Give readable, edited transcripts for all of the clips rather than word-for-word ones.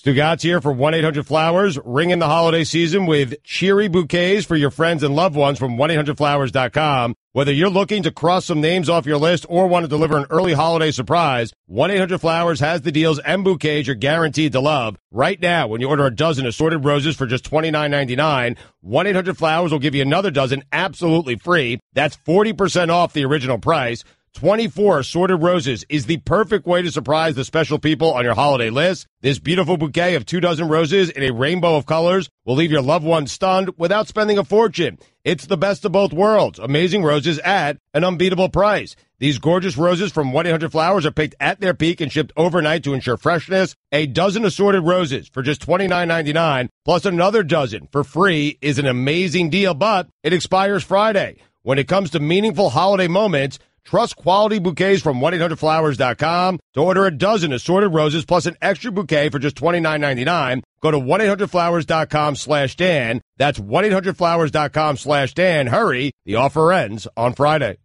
Stugotz here for 1-800-Flowers. Ring in the holiday season with cheery bouquets for your friends and loved ones from 1-800-Flowers.com. Whether you're looking to cross some names off your list or want to deliver an early holiday surprise, 1-800-Flowers has the deals and bouquets you're guaranteed to love. Right now, when you order a dozen assorted roses for just $29.99, 1-800-Flowers will give you another dozen absolutely free. That's 40% off the original price. 24 assorted roses is the perfect way to surprise the special people on your holiday list. This beautiful bouquet of 2 dozen roses in a rainbow of colors will leave your loved ones stunned without spending a fortune. It's the best of both worlds. Amazing roses at an unbeatable price. These gorgeous roses from 1-800-Flowers are picked at their peak and shipped overnight to ensure freshness. A dozen assorted roses for just $29.99 plus another dozen for free is an amazing deal, but it expires Friday. When it comes to meaningful holiday moments, trust quality bouquets from 1-800-Flowers.com. To order a dozen assorted roses plus an extra bouquet for just $29.99, go to 1-800-Flowers.com/Dan. That's 1-800-Flowers.com/Dan. Hurry, the offer ends on Friday.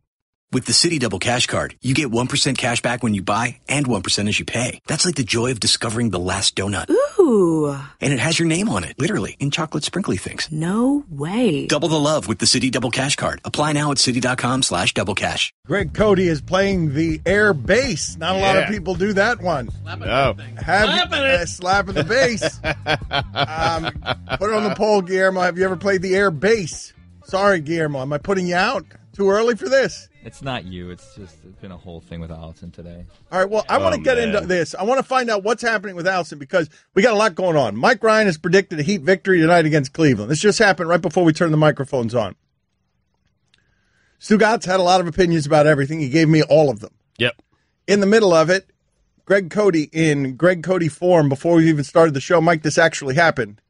With the Citi Double Cash Card, you get 1% cash back when you buy and 1% as you pay. That's like the joy of discovering the last donut. Ooh. And it has your name on it, literally, in chocolate sprinkly things. No way. Double the love with the Citi Double Cash Card. Apply now at Citi.com/doublecash. Greg Cote is playing the air bass. Not a lot of people do that one. Slapping the bass. Put it on the poll, Guillermo. Have you ever played the air bass? Sorry, Guillermo. Am I putting you out? Too early for this? It's not you. It's been a whole thing with Allison today. All right, well, I want to get into this. I want to find out what's happening with Allison because we got a lot going on. Mike Ryan has predicted a Heat victory tonight against Cleveland. This just happened right before we turned the microphones on. Stugotz had a lot of opinions about everything. He gave me all of them. Yep. In the middle of it, Greg Cote in Greg Cote form, before we even started the show, Mike, this actually happened.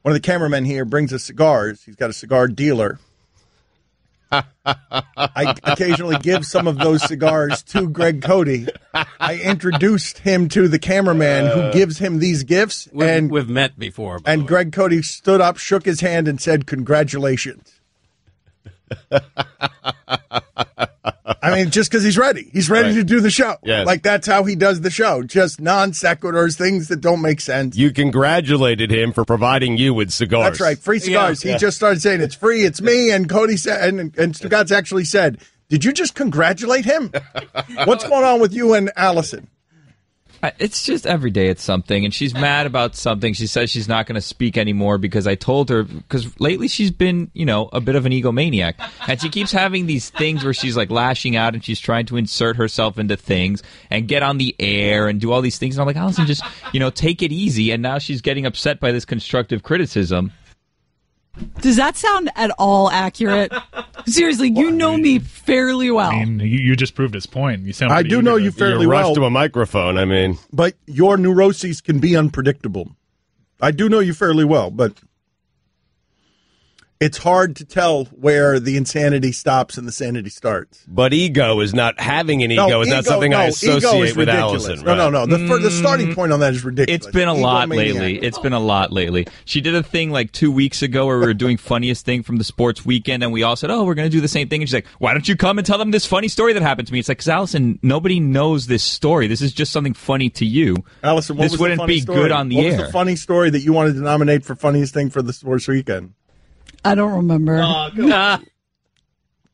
One of the cameramen here brings us cigars. He's got a cigar dealer. I occasionally give some of those cigars to Greg Cote. I introduced him to the cameraman who gives him these gifts. We've met before. And Greg Cote stood up, shook his hand, and said, "Congratulations." I mean, just because he's ready. He's ready to do the show. Yes. Like, that's how he does the show. Just non sequiturs, things that don't make sense. You congratulated him for providing you with cigars. That's right. Free cigars. Yeah. He just started saying it's free. It's me. And Cote said, and Stugotz actually said, "Did you just congratulate him?" What's going on with you and Allison? It's just every day it's something, and she's mad about something. She says she's not going to speak anymore because I told her, because lately she's been, a bit of an egomaniac, and she keeps having these things where she's like lashing out and she's trying to insert herself into things and get on the air and do all these things. And I'm like, Allison, just, take it easy. And now she's getting upset by this constructive criticism. Does that sound at all accurate? Seriously, you know me fairly well. I mean, you just proved his point. You sound. I do know you fairly well. Rushed to a microphone. I mean, but your neuroses can be unpredictable. I do know you fairly well, but it's hard to tell where the insanity stops and the sanity starts. But ego is not having an ego. Is not something I associate with Allison. Right? No. The starting point on that is ridiculous. It's been a lot lately. She did a thing like 2 weeks ago where we were doing funniest thing from the sports weekend, and we all said, we're going to do the same thing. And she's like, why don't you come and tell them this funny story that happened to me? It's like, because Allison, nobody knows this story. This is just something funny to you. Allison, this wouldn't be story? good on the air. What was the funny story that you wanted to nominate for funniest thing for the sports weekend? I don't remember.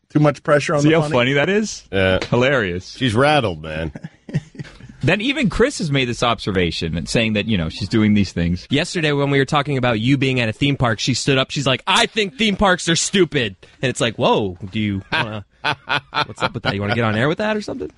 Too much pressure on See the how funny that is? Yeah. Hilarious. She's rattled, man. Then even Chris has made this observation and saying that, she's doing these things. Yesterday when we were talking about you being at a theme park, she stood up. She's like, I think theme parks are stupid. And it's like, whoa, do you want to... What's up with that? You want to get on air with that or something?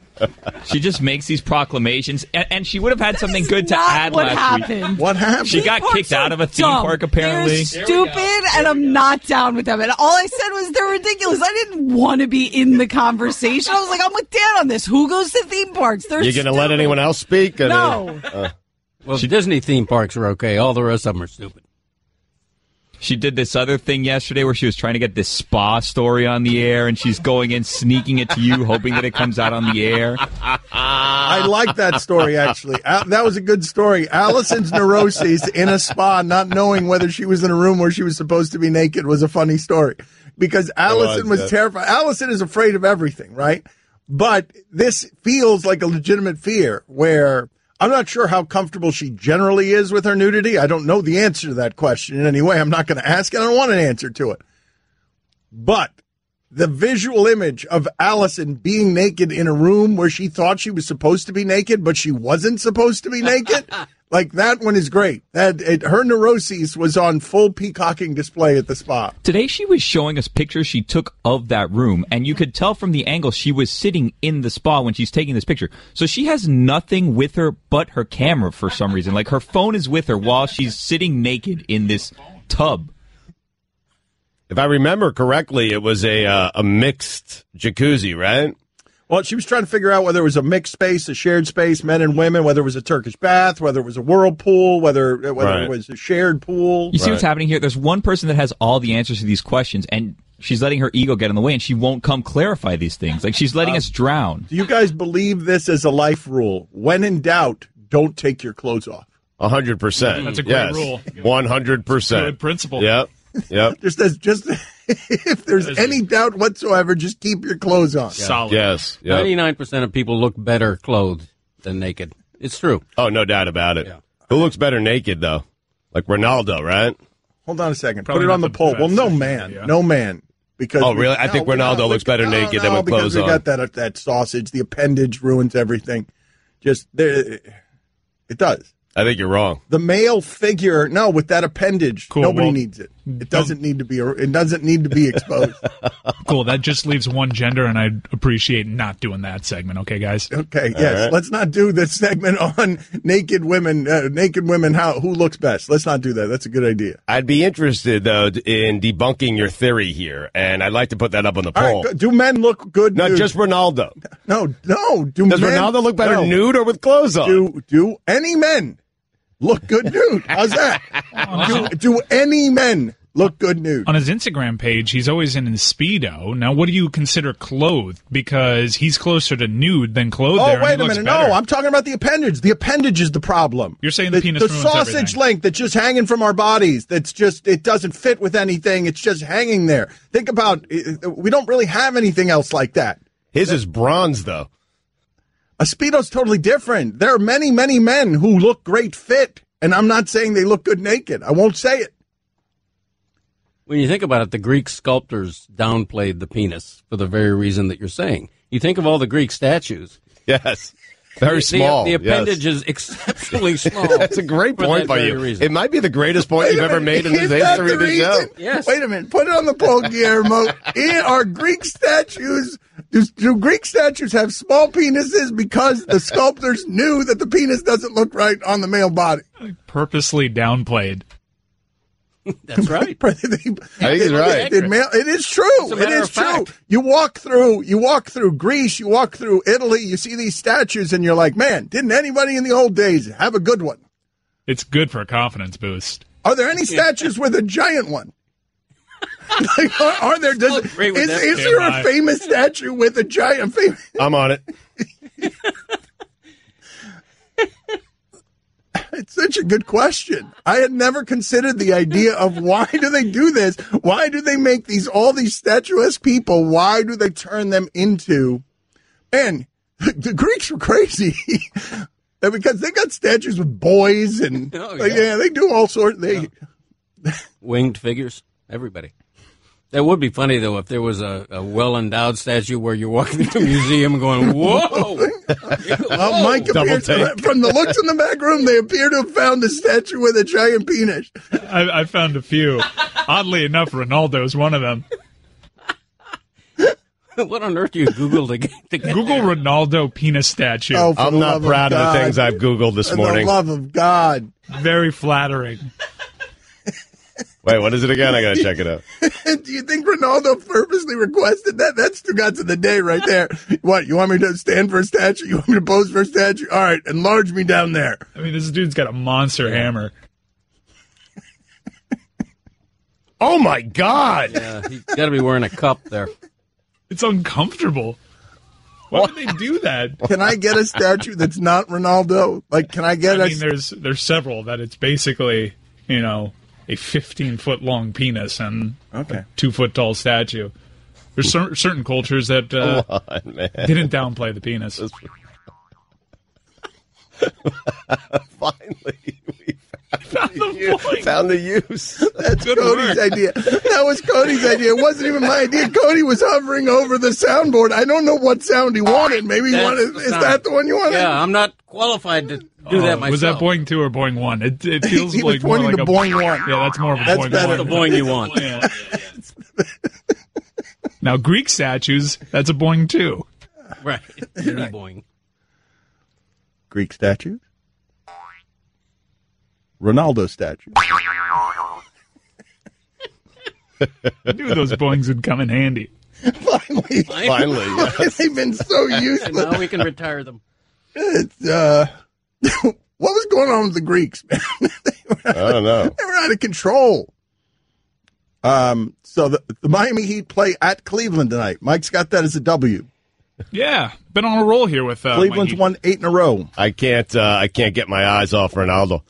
She just makes these proclamations, and she would have had something good to add last week. What happened? She got kicked out of a theme park, apparently. They're stupid, and I'm not down with them. And all I said was they're ridiculous. I didn't want to be in the conversation. I was like, I'm with Dan on this. Who goes to theme parks? They're You going to let anyone else speak? No. Well, Disney theme parks are okay. All the rest of them are stupid. She did this other thing yesterday where she was trying to get this spa story on the air, and she's going in, sneaking it to you, hoping that it comes out on the air. I like that story, actually. That was a good story. Allison's neuroses in a spa, not knowing whether she was in a room where she was supposed to be naked, was a funny story. Because Allison was terrified. Allison is afraid of everything, right? But this feels like a legitimate fear where I'm not sure how comfortable she generally is with her nudity. I don't know the answer to that question in any way. I'm not going to ask, and I don't want an answer to it. But the visual image of Allison being naked in a room where she thought she was supposed to be naked, but she wasn't supposed to be naked, like that one is great. Her neuroses was on full peacocking display at the spa. Today she was showing us pictures she took of that room, and you could tell from the angle she was sitting in the spa when she's taking this picture. So she has nothing with her but her camera for some reason. Like her phone is with her while she's sitting naked in this tub. If I remember correctly, it was a mixed jacuzzi, right? Well, she was trying to figure out whether it was a mixed space, a shared space, men and women, whether it was a Turkish bath, whether it was a whirlpool, whether it was a shared pool. You see what's happening here? There's one person that has all the answers to these questions, and she's letting her ego get in the way, and she won't come clarify these things. Like, she's letting us drown. Do you guys believe this as a life rule? When in doubt, don't take your clothes off. 100%. That's a great rule. 100%. Good principle. Yep. Just if there's any doubt whatsoever, just keep your clothes on. Solid. Yes. Yep. 99% of people look better clothed than naked. It's true. Oh, no doubt about it. Yeah. Who looks better naked, though? Like Ronaldo, right? Hold on a second. Probably put it on the poll. Well, no man. Yeah. No man. Because really? I think Ronaldo looks better naked than with clothes on. Because we got that sausage. The appendage ruins everything. Just there, it does. I think you're wrong. The male figure, no, with that appendage, nobody needs it. It doesn't need to be. It doesn't need to be exposed. Cool. That just leaves one gender, and I'd appreciate not doing that segment. Okay, guys. Okay. Yes. Right. Let's not do this segment on naked women. Who looks best? Let's not do that. That's a good idea. I'd be interested though in debunking your theory here, and I'd like to put that up on the poll. Right, do men look good? Not nude? just Ronaldo. No. Does Ronaldo look better nude or with clothes on? Do any men look good nude? How's that? Do any men look good nude? On his Instagram page, he's always in his Speedo. Now, what do you consider clothed? Because he's closer to nude than clothed. Oh, wait a minute. No, I'm talking about the appendage. The appendage is the problem. You're saying the penis ruins sausage everything. length that's just hanging from our bodies. That's just, it doesn't fit with anything. It's just hanging there. Think about, we don't really have anything else like that. His is bronze, though. A Speedo's totally different. There are many, many men who look great fit, and I'm not saying they look good naked. I won't say it. When you think about it, the Greek sculptors downplayed the penis for the very reason that you're saying. You think of all the Greek statues. Yes. Very small. The appendage is exceptionally small. That's a great point by you. Reason. It might be the greatest point you've ever made in the history of the show. Yes. Wait a minute. Put it on the poll, Guillermo. Are Greek statues... Do Greek statues have small penises because the sculptors knew that the penis doesn't look right on the male body? Purposely downplayed. That's right. I think he's right. It is true. It is true. You walk through Greece, you walk through Italy, you see these statues, and you're like, man, didn't anybody in the old days have a good one? It's good for a confidence boost. Are there any statues with a giant one? Like, are there? Is there a famous statue with a giant? I'm on it. It's such a good question. I had never considered the idea of why do they do this? Why do they make all these statuesque people? Why do they turn them into? And the Greeks were crazy because they got statues with boys and they do all sorts. Winged figures, everybody. That would be funny, though, if there was a well-endowed statue where you're walking through a museum going, whoa! Well, Mike appears from the looks in the back room, they appear to have found a statue with a giant penis. I found a few. Oddly enough, Ronaldo's one of them. What on earth do you Google to get Google there? Ronaldo penis statue. Oh, I'm not proud of the things I've Googled this morning. For the love of God. Very flattering. Wait, what is it again? I got to check it out. Do you think Ronaldo purposely requested that? That's Stugotz of the day right there. What, you want me to stand for a statue? You want me to pose for a statue? All right, enlarge me down there. I mean, this dude's got a monster hammer. Oh, my God. Yeah, he's got to be wearing a cup there. It's uncomfortable. Why would they do that? Can I get a statue that's not Ronaldo? Like, can I get I mean, there's several that it's basically, a 15-foot long penis and a 2-foot tall statue. There's certain cultures that didn't downplay the penis. Finally, we found the use. That's Cody's idea. That was Cody's idea. It wasn't even my idea. Cody was hovering over the soundboard. I don't know what sound he wanted. Maybe he wanted. Is that the one you wanted? Yeah, I'm not qualified to do that myself. Was that Boeing 2 or Boeing 1? It feels he like was pointing more like to a Boeing 1. Yeah, that's more of a That's Boeing better. 1. The Boeing you want. Yeah. Now, Greek statues, that's a Boeing 2. Right. Mini Boeing. Greek statues? Ronaldo statue. I knew those Boeings would come in handy. Finally. Finally. They've been so And useless. now we can retire them. It's, what was going on with the Greeks, man? I don't know. They were out of control. So the Miami Heat play at Cleveland tonight. Mike's got that as a W. Yeah, been on a roll here with Cleveland's won 8 in a row. I can't get my eyes off Ronaldo.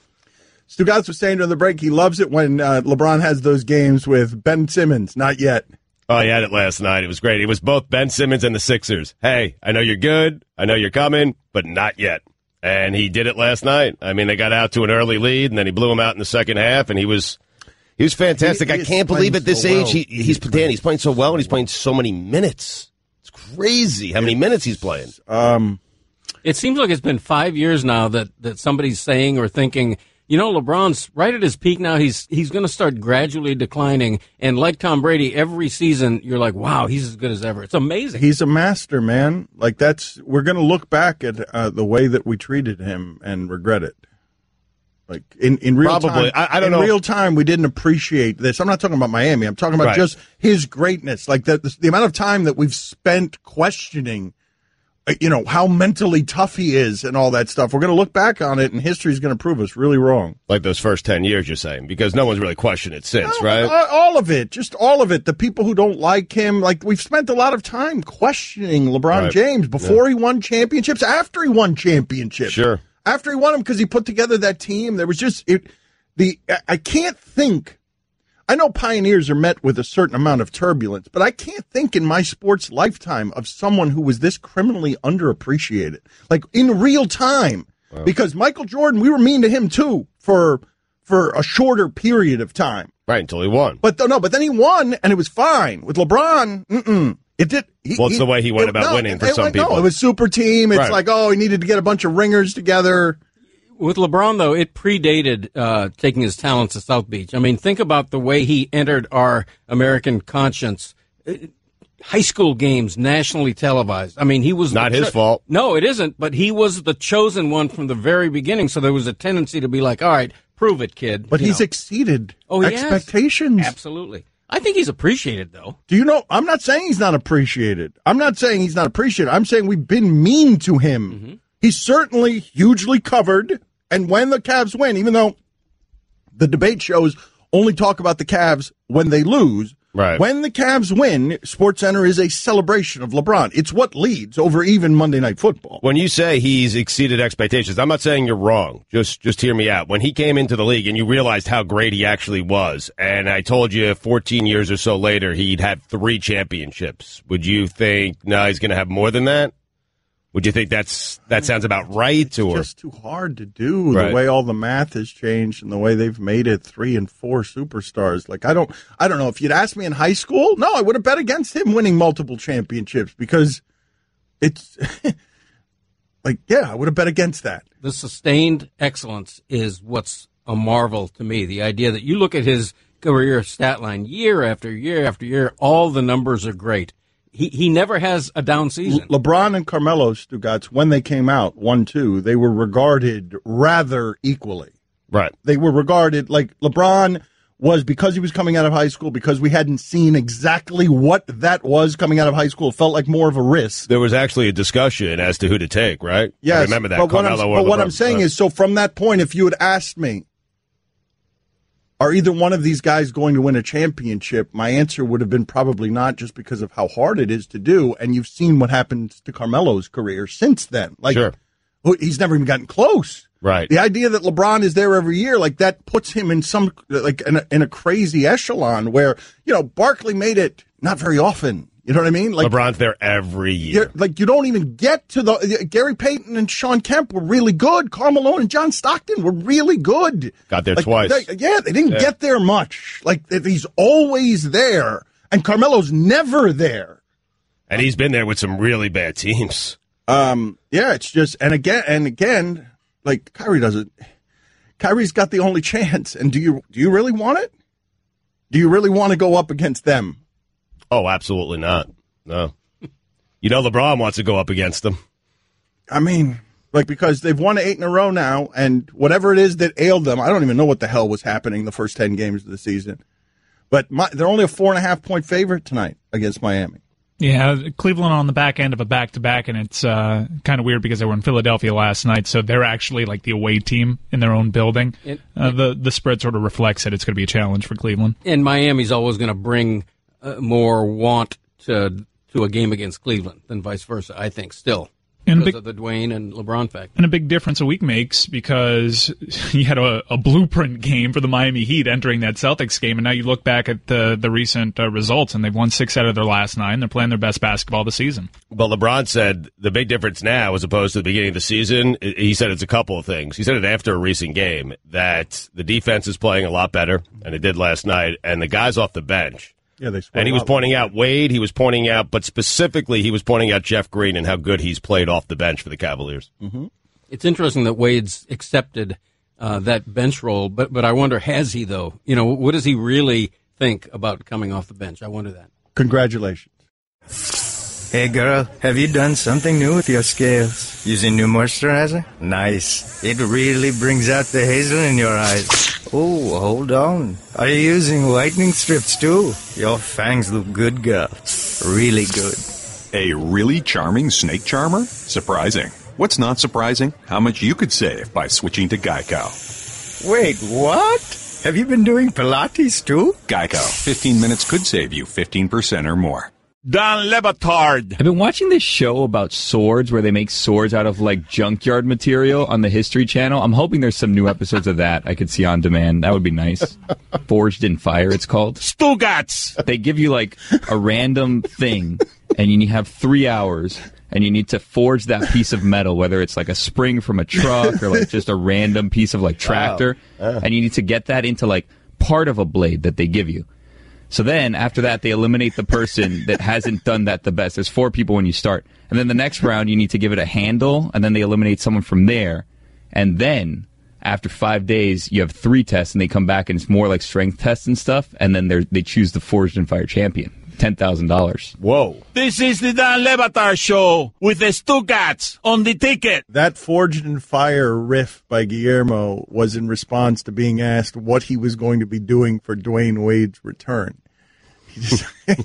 Stugotz was saying during the break he loves it when LeBron has those games with Ben Simmons. Not yet. Oh, he had it last night. It was great. It was both Ben Simmons and the Sixers. Hey, I know you're good. I know you're coming, but not yet. And he did it last night. I mean, they got out to an early lead, and then he blew him out in the second half, and he was fantastic. I can't believe at this age he's playing so well, and he's playing so many minutes. It's crazy how many minutes he's playing. It seems like it's been 5 years now that somebody's saying or thinking, you know, LeBron's right at his peak now. He's going to start gradually declining. And like Tom Brady, every season you're like, wow, he's as good as ever. It's amazing. He's a master, man. Like we're going to look back at the way that we treated him and regret it. Like in real Probably. time, I don't know. In real time, we didn't appreciate this. I'm not talking about Miami. I'm talking about just his greatness. Like the amount of time that we've spent questioning, how mentally tough he is and all that stuff. We're going to look back on it, and history's going to prove us really wrong. Like those first 10 years, you're saying, because no one's really questioned it since, right? All of it. Just all of it. The people who don't like him, like we've spent a lot of time questioning LeBron James before he won championships, after he won championships. Sure. After he won them, because he put together that team, there was just I can't think. I know pioneers are met with a certain amount of turbulence, but I can't think in my sports lifetime of someone who was this criminally underappreciated, like in real time. Wow. Because Michael Jordan, we were mean to him too for a shorter period of time, right? Until he won. But then he won, and it was fine. With LeBron, it did. It's the way he went about winning for some people. No, it was super team. It's like, he needed to get a bunch of ringers together. With LeBron, though, it predated taking his talents to South Beach. I mean, think about the way he entered our American conscience. High school games, nationally televised. I mean, he was not his fault. No, it isn't. But he was the chosen one from the very beginning. So there was a tendency to be like, all right, prove it, kid. But he's exceeded expectations. Absolutely. I think he's appreciated, though. Do you know? I'm not saying he's not appreciated. I'm saying we've been mean to him. Mm-hmm. He's certainly hugely covered. And when the Cavs win, even though the debate shows only talk about the Cavs when they lose, right. When the Cavs win, SportsCenter is a celebration of LeBron. It's what leads over even Monday Night Football. When you say he's exceeded expectations, I'm not saying you're wrong. Just hear me out. When he came into the league and you realized how great he actually was, and I told you 14 years or so later he'd had 3 championships, would you think, no, he's going to have more than that? Would you think that sounds about right? It's just too hard to do the way all the math has changed and the way they've made it 3 and 4 superstars. Like I don't know. If you'd asked me in high school, no, I would have bet against him winning multiple championships because it's I would have bet against that. The sustained excellence is what's a marvel to me. The idea that you look at his career stat line year after year after year, all the numbers are great. He never has a down season. LeBron and Carmelo, Stugotz, when they came out 1-2, they were regarded rather equally. Right. They were regarded like LeBron was, because he was coming out of high school, because we hadn't seen exactly what that was coming out of high school. It felt like more of a risk. There was actually a discussion as to who to take, right? Yes. I remember that. But what I'm saying is, so from that point, if you had asked me, are either one of these guys going to win a championship? My answer would have been probably not, just because of how hard it is to do. And you've seen what happened to Carmelo's career since then. Like, sure. He's never even gotten close. Right. The idea that LeBron is there every year, like that puts him in some, like in a crazy echelon where, Barkley made it not very often. You know what I mean? Like LeBron's there every year. Like you don't even get to the Gary Payton and Sean Kemp were really good. Karl Malone and John Stockton were really good. Got there twice. They didn't get there much. Like he's always there, and Carmelo's never there. And he's been there with some really bad teams. It's just and again, like Kyrie doesn't. Kyrie's got the only chance, and do you really want it? Do you really want to go up against them? Oh, absolutely not. No. You know LeBron wants to go up against them. I mean, because they've won 8 in a row now, and whatever it is that ailed them, I don't even know what the hell was happening the first 10 games of the season. But they're only a 4.5-point favorite tonight against Miami. Yeah, Cleveland on the back end of a back-to-back, and it's kind of weird because they were in Philadelphia last night, so they're actually like the away team in their own building. The spread sort of reflects that it's going to be a challenge for Cleveland. And Miami's always going to bring more want to a game against Cleveland than vice versa, I think, still. Because of the Dwayne and LeBron factor. And a big difference a week makes because you had a blueprint game for the Miami Heat entering that Celtics game, and now you look back at the recent results, and they've won 6 out of their last 9. They're playing their best basketball this season. But LeBron said the big difference now as opposed to the beginning of the season, he said it's a couple of things. He said it after a recent game, that the defense is playing a lot better, and it did last night, and the guys off the bench. Yeah, and he was pointing out Wade, but specifically he was pointing out Jeff Green and how good he's played off the bench for the Cavaliers. Mm-hmm. It's interesting that Wade's accepted that bench role, but I wonder, has he, though? You know, what does he really think about coming off the bench? I wonder that. Congratulations. Hey, girl, have you done something new with your scales? Using new moisturizer? Nice. It really brings out the hazel in your eyes. Oh, hold on. Are you using whitening strips, too? Your fangs look good, girl. Really good. A really charming snake charmer? Surprising. What's not surprising? How much you could save by switching to Geico. Wait, what? Have you been doing Pilates, too? Geico. 15 minutes could save you 15% or more. Don Batard. I've been watching this show about swords where they make swords out of like junkyard material on the History Channel. I'm hoping there's some new episodes of that I could see on demand. That would be nice. Forged in Fire, it's called. Stugotz. They give you like a random thing, and you have 3 hours, and you need to forge that piece of metal, whether it's like a spring from a truck or like just a random piece of like tractor, and you need to get that into like part of a blade that they give you. So then, after that, they eliminate the person that hasn't done that the best. There's 4 people when you start. And then the next round, you need to give it a handle, and then they eliminate someone from there. And then, after 5 days, you have 3 tests, and they come back, and it's more like strength tests and stuff. And then they choose the Forged in Fire champion. $10,000. Whoa. This is the Dan Le Batard Show with the Stugotz on the ticket. That Forged in Fire riff by Guillermo was in response to being asked what he was going to be doing for Dwayne Wade's return.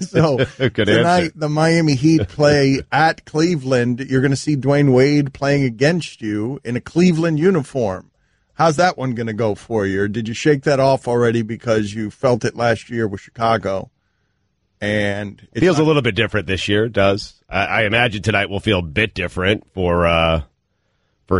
So tonight, the Miami Heat play at Cleveland. You're going to see Dwayne Wade playing against you in a Cleveland uniform. How's that one going to go for you? Or did you shake that off already because you felt it last year with Chicago? And it feels a little bit different this year. It does. I imagine tonight will feel a bit different for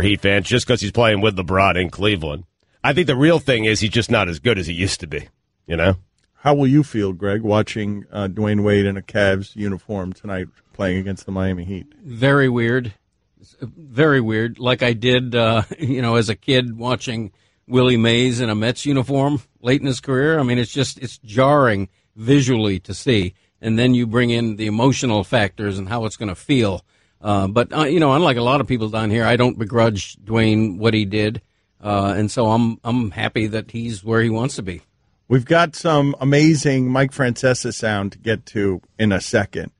Heat fans just because he's playing with LeBron in Cleveland. I think the real thing is he's just not as good as he used to be. You know. How will you feel, Greg, watching Dwayne Wade in a Cavs uniform tonight playing against the Miami Heat? Very weird. Very weird. Like I did, as a kid watching Willie Mays in a Mets uniform late in his career. I mean, it's jarring visually to see, and then you bring in the emotional factors and how it's going to feel. But unlike a lot of people down here, I don't begrudge Dwayne what he did, and so I'm happy that he's where he wants to be. We've got some amazing Mike Francesa sound to get to in a second,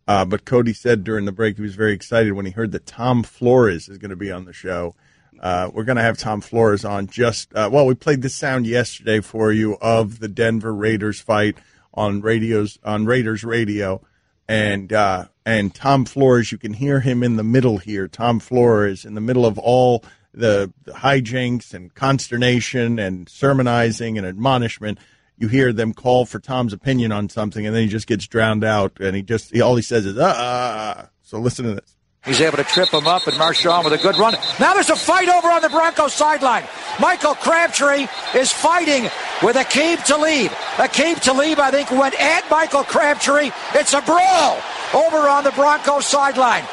but Cody said during the break he was very excited when he heard that Tom Flores is going to be on the show. We're going to have Tom Flores on we played this sound yesterday for you of the Denver Raiders fight on Raiders Radio, and Tom Flores, you can hear him in the middle here. Tom Flores in the middle of all the hijinks and consternation and sermonizing and admonishment. You hear them call for Tom's opinion on something, and then he just gets drowned out, and all he says is So listen to this. He's able to trip him up, and Marshawn with a good run. Now there's a fight over on the Broncos sideline. Michael Crabtree is fighting with Aqib Talib. Aqib Talib, I think, went at Michael Crabtree. It's a brawl. over on the Broncos sideline.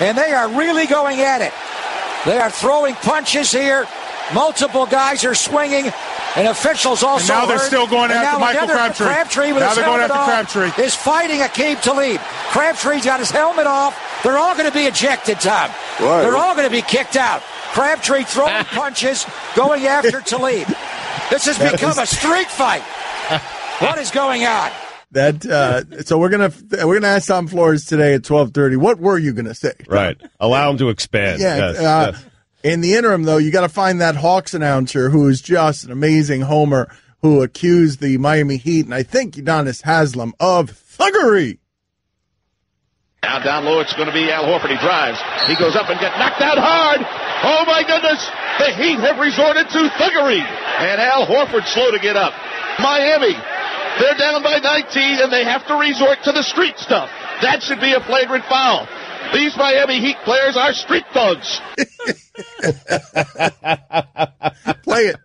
And they are really going at it. They are throwing punches here. Multiple guys are swinging. And officials also and now they're heard. still going after Michael Crabtree. Crabtree with now his they're going helmet after off Crabtree. is fighting Aqib Talib. Crabtree's got his helmet off. They're all going to be ejected, Tom. What? They're all going to be kicked out. Crabtree throwing punches, going after Talib. This has become a street fight. What is going on? So we're gonna ask Tom Flores today at 12:30. What were you gonna say, Tom? Right. Allow him to expand. Yeah. Yes. In the interim, though, you got to find that Hawks announcer who is just an amazing homer who accused the Miami Heat, and I think Udonis Haslem, of thuggery. Now down low, it's going to be Al Horford. He drives. He goes up and gets knocked out hard. Oh, my goodness. The Heat have resorted to thuggery. And Al Horford slow to get up. Miami, they're down by 19, and they have to resort to the street stuff. That should be a flagrant foul. These Miami Heat players are street thugs. Play it.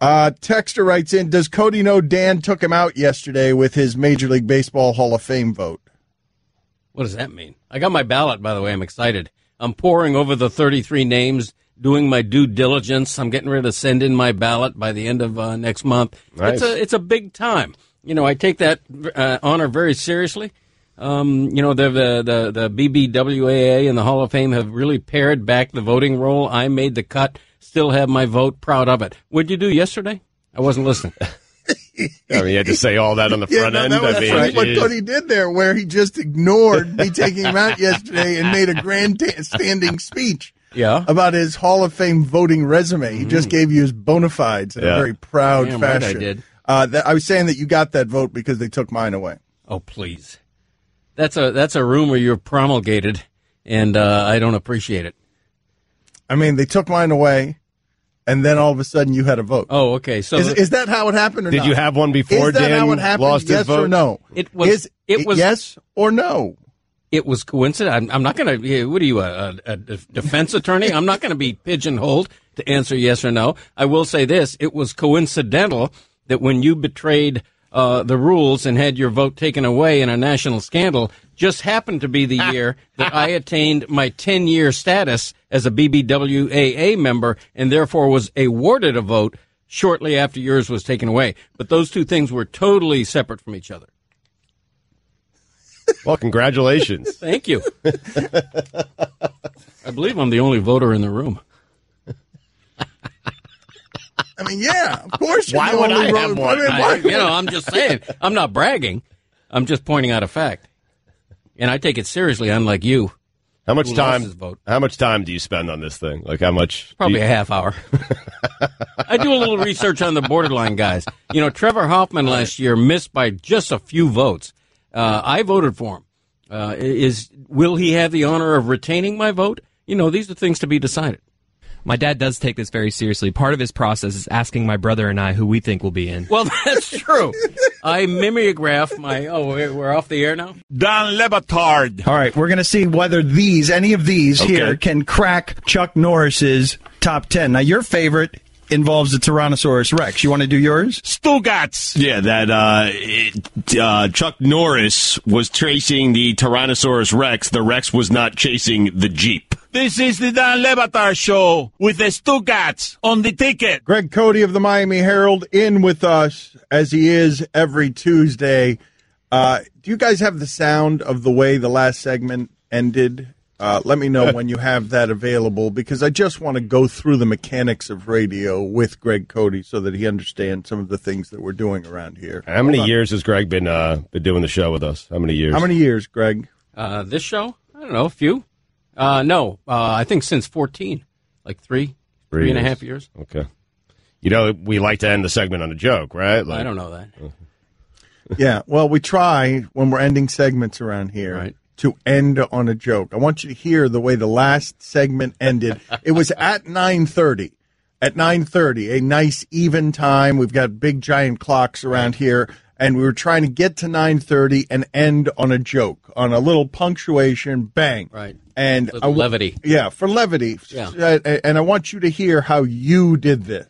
Texter writes in, does Cody know Dan took him out yesterday with his Major League Baseball Hall of Fame vote? What does that mean? I got my ballot, by the way. I'm excited. I'm poring over the 33 names, doing my due diligence. I'm getting ready to send in my ballot by the end of next month. Nice. It's a big time. You know, I take that honor very seriously. You know, the BBWAA and the Hall of Fame have really pared back the voting roll. I made the cut, still have my vote, proud of it. What'd you do yesterday? I wasn't listening. I mean, you had to say all that on the front end. That was I mean, right what Cody did there, where he just ignored me taking him out yesterday and made a grandstanding speech about his Hall of Fame voting resume. He just gave you his bona fides in a very proud fashion. Right, I did. I was saying that you got that vote because they took mine away. Oh, please. That's a rumor you're promulgated, and I don't appreciate it. I mean, they took mine away, and then all of a sudden you had a vote. Oh, okay. So is that how it happened or not? Did you have one before Dan how it happened? lost yes his vote? Or no? It was yes or no? It was coincident. I'm not going to. What are you, a defense attorney? I'm not going to be pigeonholed to answer yes or no. I will say this: it was coincidental that when you betrayed the rules and had your vote taken away in a national scandal, just happened to be the year that I attained my 10-year status as a BBWAA member and therefore was awarded a vote shortly after yours was taken away. But those two things were totally separate from each other. Well, congratulations. Thank you. I believe I'm the only voter in the room. I mean, yeah, of course. Why would I have one? I'm just saying. I'm not bragging. I'm just pointing out a fact. And I take it seriously, unlike you. How much time do you spend on this thing? Like how much? Probably a half hour. I do a little research on the borderline guys. You know, Trevor Hoffman last year missed by just a few votes. I voted for him. Will he have the honor of retaining my vote? You know, these are things to be decided. My dad does take this very seriously. Part of his process is asking my brother and I who we think will be in. Well, that's true. I mimeograph my... Oh, we're off the air now? Don Batard. All right, we're going to see whether any of these here can crack Chuck Norris's top 10. Now, your favorite involves the Tyrannosaurus Rex. You want to do yours? Stugotz. Yeah, that Chuck Norris was chasing the Tyrannosaurus Rex. The Rex was not chasing the Jeep. This is the Don Batard Show with the Stugotz on the ticket. Greg Cote of the Miami Herald in with us, as he is every Tuesday. Do you guys have the sound of the way the last segment ended? Let me know when you have that available, because I just want to go through the mechanics of radio with Greg Cote so that he understands some of the things that we're doing around here. How many years has Greg been doing the show with us? How many years? How many years, Greg? This show? I don't know, a few. No, I think since 14, like three and a half years. Okay. You know, we like to end the segment on a joke, right? I don't know that. Yeah, well, we try when we're ending segments around here to end on a joke. I want you to hear the way the last segment ended. It was at 9:30. At 9:30, a nice even time. We've got big giant clocks around here. and we were trying to get to 9:30 and end on a joke, on a little punctuation, bang. Right. And levity. Yeah, for levity. Yeah. And I want you to hear how you did this.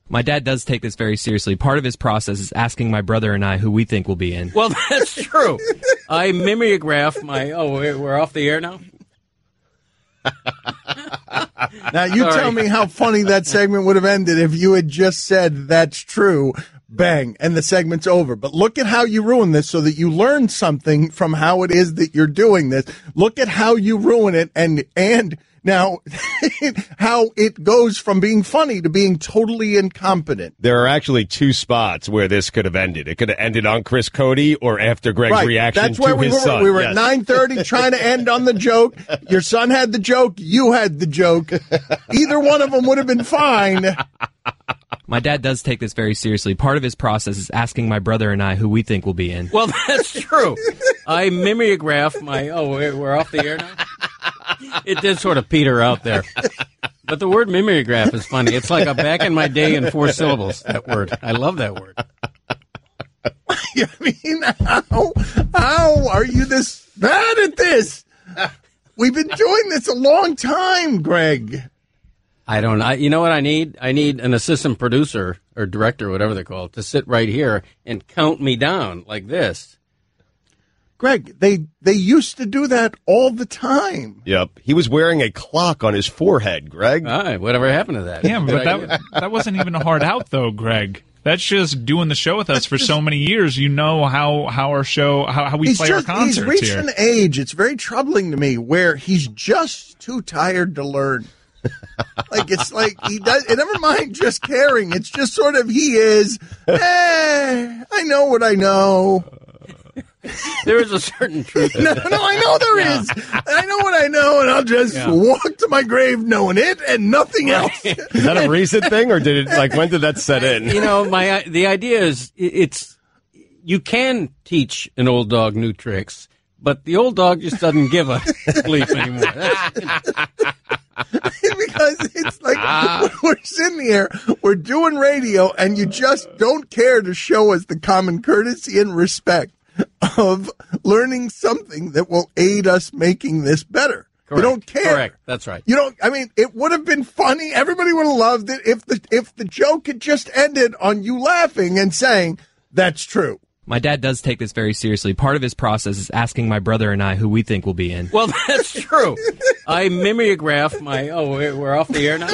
My dad does take this very seriously. Part of his process is asking my brother and I who we think will be in. Well, that's true. I mimeograph my... Oh, we're off the air now? Now, you tell me how funny that segment would have ended if you had just said, that's true, bang, and the segment's over. But look at how you ruin this so that you learn something from how it is that you're doing this. Look at how you ruin it and now how it goes from being funny to being totally incompetent. There are actually two spots where this could have ended. It could have ended on Chris Cote or after Greg's reaction That's where to his son. We were at 9:30 trying to end on the joke. Your son had the joke. You had the joke. Either one of them would have been fine. My dad does take this very seriously. Part of his process is asking my brother and I who we think will be in. Well, that's true. I mimeograph my... Oh, we're off the air now? It did sort of peter out there. But the word mimeograph is funny. It's like a back in my day in 4 syllables, that word. I love that word. I mean, how are you this bad at this? We've been doing this a long time, Greg. I don't know. You know what I need? I need an assistant producer or director, whatever they call it, to sit right here and count me down like this. Greg, they used to do that all the time. Yep. He was wearing a clock on his forehead, Greg. All right, whatever happened to that? Yeah, but that wasn't even a hard out, though, Greg. That's just doing the show with us for so many years. You know how our show, how we play our concerts here. He's reached an age, it's very troubling to me, where he's just too tired to learn. It's like he does, and never mind just caring. It's just sort of he is, I know what I know. There is a certain truth. No, I know there is. I know what I know, and I'll just walk to my grave knowing it and nothing else. Is that a recent thing, or did it, when did that set in? You know, the idea is you can teach an old dog new tricks, but the old dog just doesn't give a bleep anymore. Because it's like we're sitting here, we're doing radio, and you just don't care to show us the common courtesy and respect of learning something that will aid us making this better. Correct. You don't care. Correct. That's right. You don't. I mean, it would have been funny. Everybody would have loved it if the joke had just ended on you laughing and saying, "That's true." My dad does take this very seriously. Part of his process is asking my brother and I who we think will be in. Well, that's true. I mimeograph my... Oh, we're off the air now?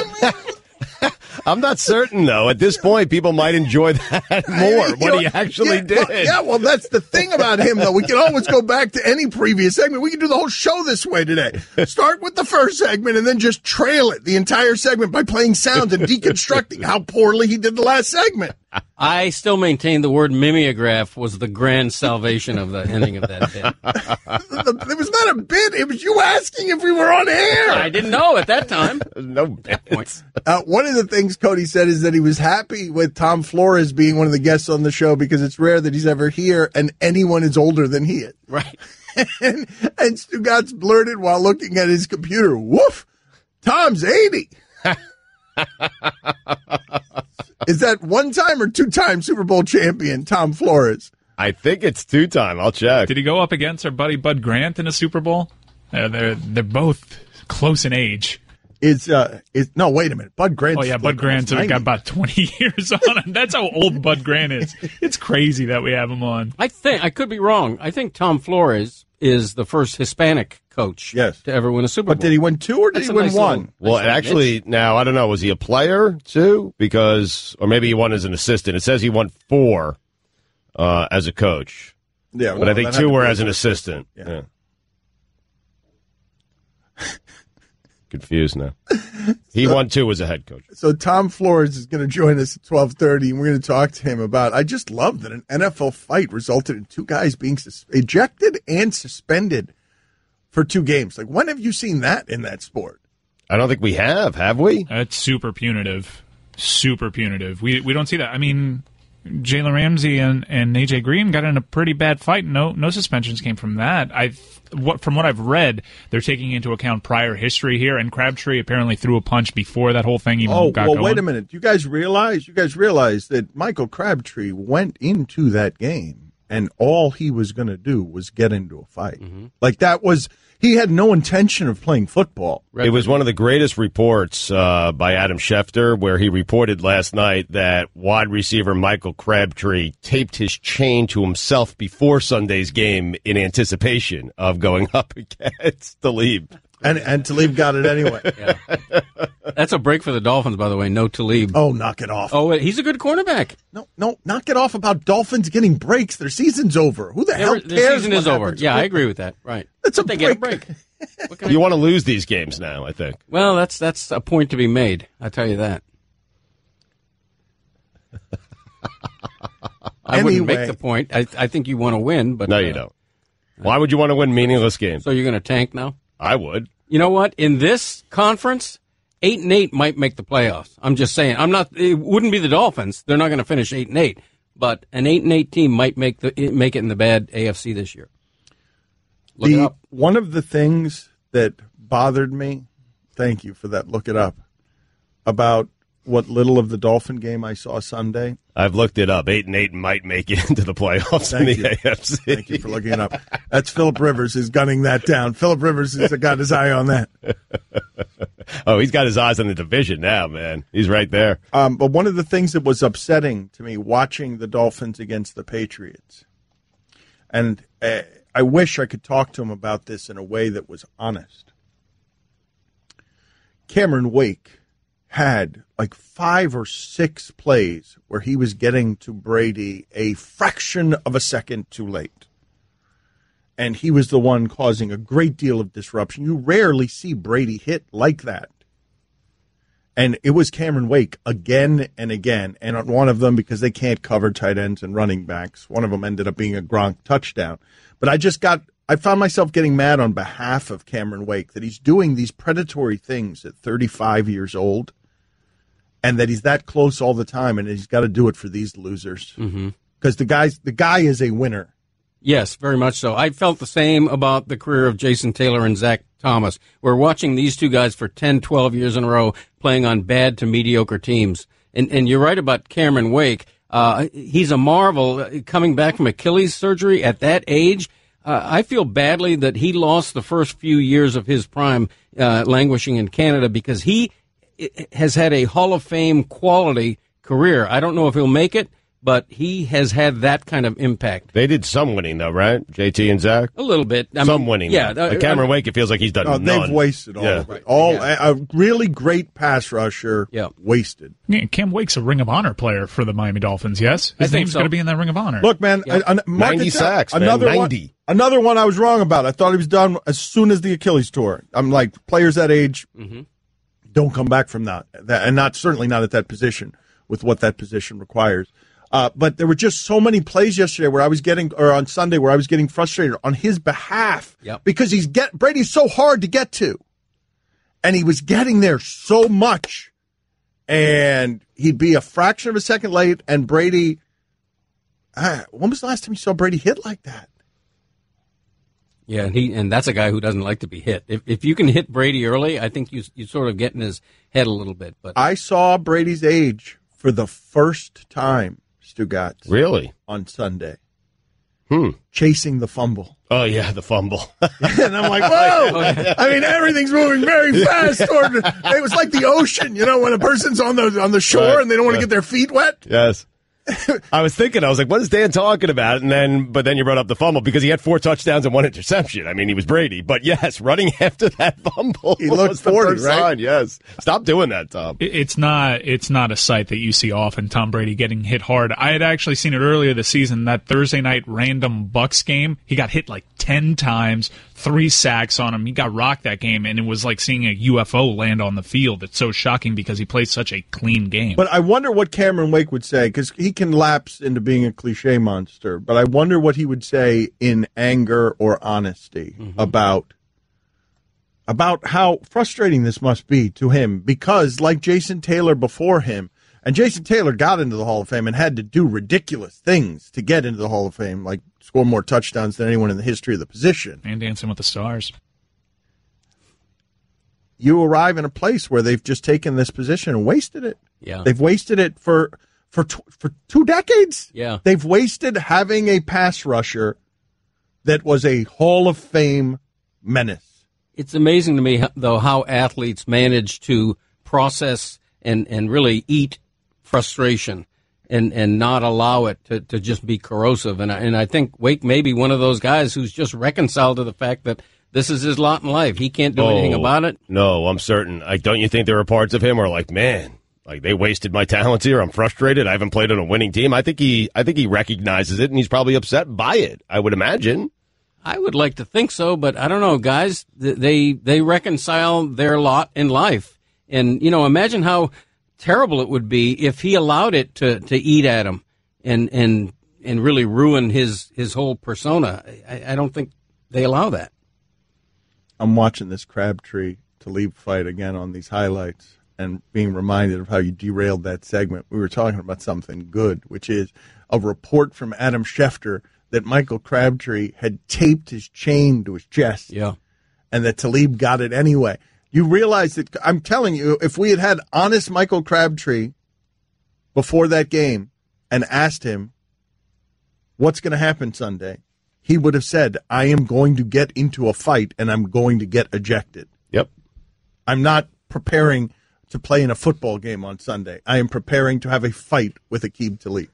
I'm not certain, though. At this point, people might enjoy that more, what he actually did. Well, that's the thing about him, though. We can always go back to any previous segment. We can do the whole show this way today. Start with the first segment and then just trail it, the entire segment, by playing sounds and deconstructing how poorly he did the last segment. I still maintain the word mimeograph was the grand salvation of the ending of that bit. It was not a bit. It was you asking if we were on air. I didn't know at that time. No bit. One of the things Cody said is that he was happy with Tom Flores being one of the guests on the show because it's rare that he's ever here and anyone is older than he is. Right. And Stugotz blurted while looking at his computer, "Woof, Tom's 80. Is that one-time or two-time Super Bowl champion, Tom Flores? I think it's 2-time. I'll check. Did he go up against our buddy Bud Grant in a Super Bowl? They're both close in age. No, wait a minute. Bud Grant. Oh yeah, Bud Grant's got about 20 years on him. That's how old Bud Grant is. It's crazy that we have him on. I could be wrong. I think Tom Flores is the first Hispanic coach to ever win a Super Bowl. But did he win 2 or did he win 1? Well, actually, now, I don't know. Was he a player, too? Or maybe he won as an assistant. It says he won 4 as a coach. Yeah, but I think 2 were as an assistant. Yeah. Confused now. He won 2 as a head coach. So Tom Flores is going to join us at 12:30, and we're going to talk to him about. I just love that an NFL fight resulted in 2 guys being ejected and suspended for 2 games. Like, when have you seen that in that sport? I don't think we have we? That's super punitive. Super punitive. We don't see that. I mean, Jalen Ramsey and AJ Green got in a pretty bad fight. No suspensions came from that. From what I've read, they're taking into account prior history here, and Crabtree apparently threw a punch before that whole thing even got going. Wait a minute. You guys realize that Michael Crabtree went into that game, and all he was going to do was get into a fight. Mm-hmm. He had no intention of playing football. It was one of the greatest reports by Adam Schefter, where he reported last night that wide receiver Michael Crabtree taped his chain to himself before Sunday's game in anticipation of going up against Talib. And Talib got it anyway. Yeah. That's a break for the Dolphins, by the way. No Talib. Oh, knock it off. Oh, he's a good cornerback. No, knock it off about Dolphins getting breaks. Their season's over. Who the hell cares? Their season is over. Yeah, I agree with that. Right. They get a break. You want to lose these games now, I think. Well, that's a point to be made. I'll tell you that. I wouldn't make the point. I think you want to win, but no, you don't. Why would you want to win meaningless games? So you're going to tank now? I would. You know what? In this conference, 8-8 might make the playoffs. I'm just saying. It wouldn't be the Dolphins. They're not going to finish 8-8. But an 8-8 team might make it in the bad AFC this year. Look it up. One of the things that bothered me, thank you for that, look it up, about what little of the Dolphin game I saw Sunday. I've looked it up. 8-8 might make it into the playoffs in the AFC. Thank you for looking it up. That's Phillip Rivers is gunning that down. Phillip Rivers has got his eye on that. Oh, he's got his eyes on the division now, man. He's right there. But one of the things that was upsetting to me watching the Dolphins against the Patriots, and I wish I could talk to him about this in a way that was honest. Cameron Wake had like 5 or 6 plays where he was getting to Brady a fraction of a second too late. And he was the one causing a great deal of disruption. You rarely see Brady hit like that. And it was Cameron Wake again and again. And on one of them, because they can't cover tight ends and running backs, one of them ended up being a Gronk touchdown. But I found myself getting mad on behalf of Cameron Wake that he's doing these predatory things at 35 years old. And that he's that close all the time, and he's got to do it for these losers. Because the guy is a winner. Yes, very much so. I felt the same about the career of Jason Taylor and Zach Thomas. We're watching these two guys for 10, 12 years in a row playing on bad to mediocre teams. And you're right about Cameron Wake. He's a marvel coming back from Achilles surgery at that age. I feel badly that he lost the first few years of his prime languishing in Canada because he has had a Hall of Fame quality career. I don't know if he'll make it, but he has had that kind of impact. They did some winning, though, right? JT and Zach? A little bit. Some winning. Yeah. Cameron Wake, it feels like he's done none. They've wasted all of it. A really great pass rusher, wasted. Yeah, Cam Wake's a Ring of Honor player for the Miami Dolphins, yes? His name's going to be in that Ring of Honor. Look, man, 90 sacks, man. 90. Another one I was wrong about. I thought he was done as soon as the Achilles tore. I'm like, players that age don't come back from that, and certainly not at that position with what that position requires. But there were just so many plays yesterday on Sunday where I was getting frustrated on his behalf because Brady's so hard to get to, and he was getting there so much, and he'd be a fraction of a second late. And Brady, when was the last time you saw Brady hit like that? Yeah, and that's a guy who doesn't like to be hit. If you can hit Brady early, I think you sort of get in his head a little bit. But I saw Brady's age for the first time, Stugotz. Really? On Sunday. Chasing the fumble. Oh, yeah, the fumble. And I'm like, whoa! I mean, everything's moving very fast. It was like the ocean, when a person's on the shore and they don't want to get their feet wet. Yes. I was like, what is Dan talking about? But then you brought up the fumble because he had 4 touchdowns and 1 interception. I mean, he was Brady. But yes, running after that fumble. He looked 40, right? Sign, yes. Stop doing that, Tom. It's not a sight that you see often, Tom Brady getting hit hard. I had actually seen it earlier this season, that Thursday night random Bucks game. He got hit like 10 times, 3 sacks on him. He got rocked that game, and it was like seeing a UFO land on the field. It's so shocking because he plays such a clean game. But I wonder what Cameron Wake would say, because he can lapse into being a cliche monster, but I wonder what he would say in anger or honesty about how frustrating this must be to him, because like Jason Taylor before him, And Jason Taylor got into the Hall of Fame and had to do ridiculous things to get into the Hall of Fame, like score more touchdowns than anyone in the history of the position. And Dancing with the Stars. You arrive in a place where they've just taken this position and wasted it. Yeah. They've wasted it for 2 decades. Yeah. They've wasted having a pass rusher that was a Hall of Fame menace. It's amazing to me, though, how athletes manage to process and really eat frustration and not allow it to just be corrosive. And I think Wake may be one of those guys who's just reconciled to the fact that this is his lot in life. He can't do anything about it. No, I'm certain. Don't you think there are parts of him where, like, man, like they wasted my talents here. I'm frustrated. I haven't played on a winning team. I think he recognizes it, and he's probably upset by it, I would imagine. I would like to think so, but I don't know, guys. They reconcile their lot in life. And, imagine how terrible it would be if he allowed it to eat at him and really ruin his whole persona. I don't think they allow that. I'm watching this Crabtree Talib fight again on these highlights and being reminded of how you derailed that segment. We were talking about something good, which is a report from Adam Schefter that Michael Crabtree had taped his chain to his chest. Yeah. And that Talib got it anyway. You realize that, I'm telling you, if we had honest Michael Crabtree before that game and asked him what's going to happen Sunday, he would have said, I am going to get into a fight and I'm going to get ejected. Yep. I'm not preparing to play in a football game on Sunday. I am preparing to have a fight with Aqib Talib.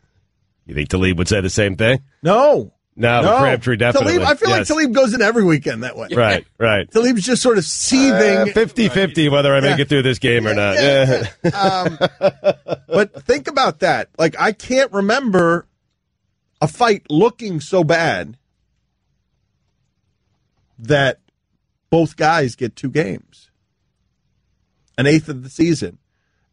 You think Talib would say the same thing? No. No, Crabtree definitely. Talib, I feel like Talib goes in every weekend that way. Right. Talib's just sort of seething. 50-50 whether I make it through this game or not. But think about that. Like, I can't remember a fight looking so bad that both guys get 2 games, an eighth of the season.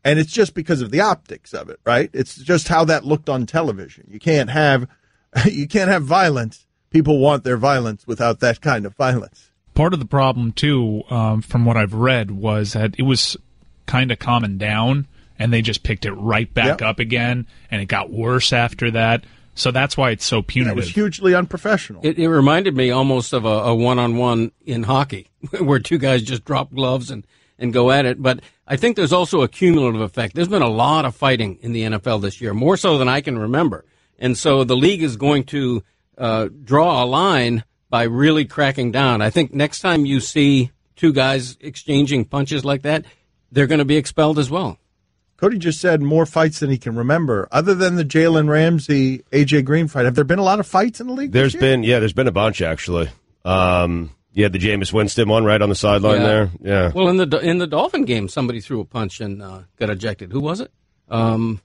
And it's just because of the optics of it, right? It's just how that looked on television. You can't have violence. People want their violence without that kind of violence. Part of the problem, too, from what I've read, was that it was kind of calming down, and they just picked it right back up again, and it got worse after that. So that's why it's so punitive. It was hugely unprofessional. It reminded me almost of a one-on-one in hockey where 2 guys just drop gloves and go at it. But I think there's also a cumulative effect. There's been a lot of fighting in the NFL this year, more so than I can remember. And so the league is going to draw a line by really cracking down. I think next time you see 2 guys exchanging punches like that, they're going to be expelled as well. Cody just said more fights than he can remember. Other than the Jalen Ramsey, A.J. Green fight, have there been a lot of fights in the league There's been a bunch, actually. You had the Jameis Winston one right on the sideline there. Yeah. Well, in the Dolphin game, somebody threw a punch and got ejected. Who was it? A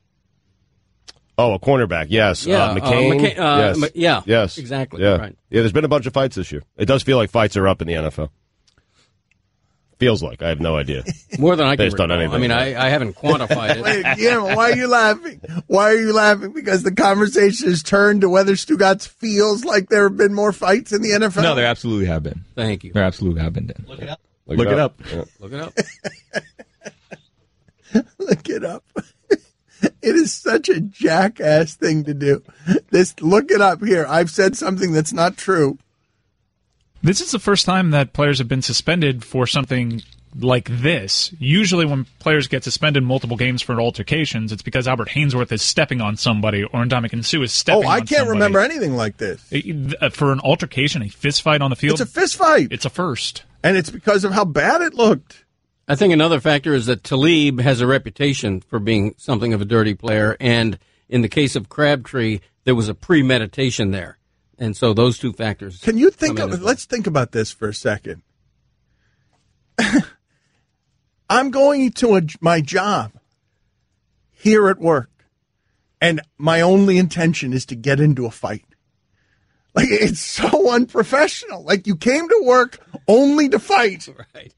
cornerback, yes. Yeah, McCain. Yes. Exactly. Yeah. Right. Yeah, there's been a bunch of fights this year. It does feel like fights are up in the NFL. Feels like. I have no idea. More than I can Based on recall. anything. I mean, I haven't quantified it. Wait, Guillermo, why are you laughing? Why are you laughing? Because the conversation has turned to whether Stugotz feels like there have been more fights in the NFL? No, there absolutely have been. Thank you. There absolutely have been, Dan. Look it up. Look it up. Yeah. Look it up. Look it up. It is such a jackass thing to do. Look it up here. I've said something that's not true. This is the first time that players have been suspended for something like this. Usually when players get suspended multiple games for altercations, it's because Albert Hainsworth is stepping on somebody or Ndamukong Suh is stepping on somebody. I can't remember anything like this. For an altercation, a fist fight on the field? It's a fist fight. It's a first. And it's because of how bad it looked. I think another factor is that Talib has a reputation for being something of a dirty player, and in the case of Crabtree, there was a premeditation there. And so those 2 factors. Can you think of, let's think about this for a second. I'm going to my job here at work, and my only intention is to get into a fight. Like, it's so unprofessional. Like, you came to work only to fight. Right.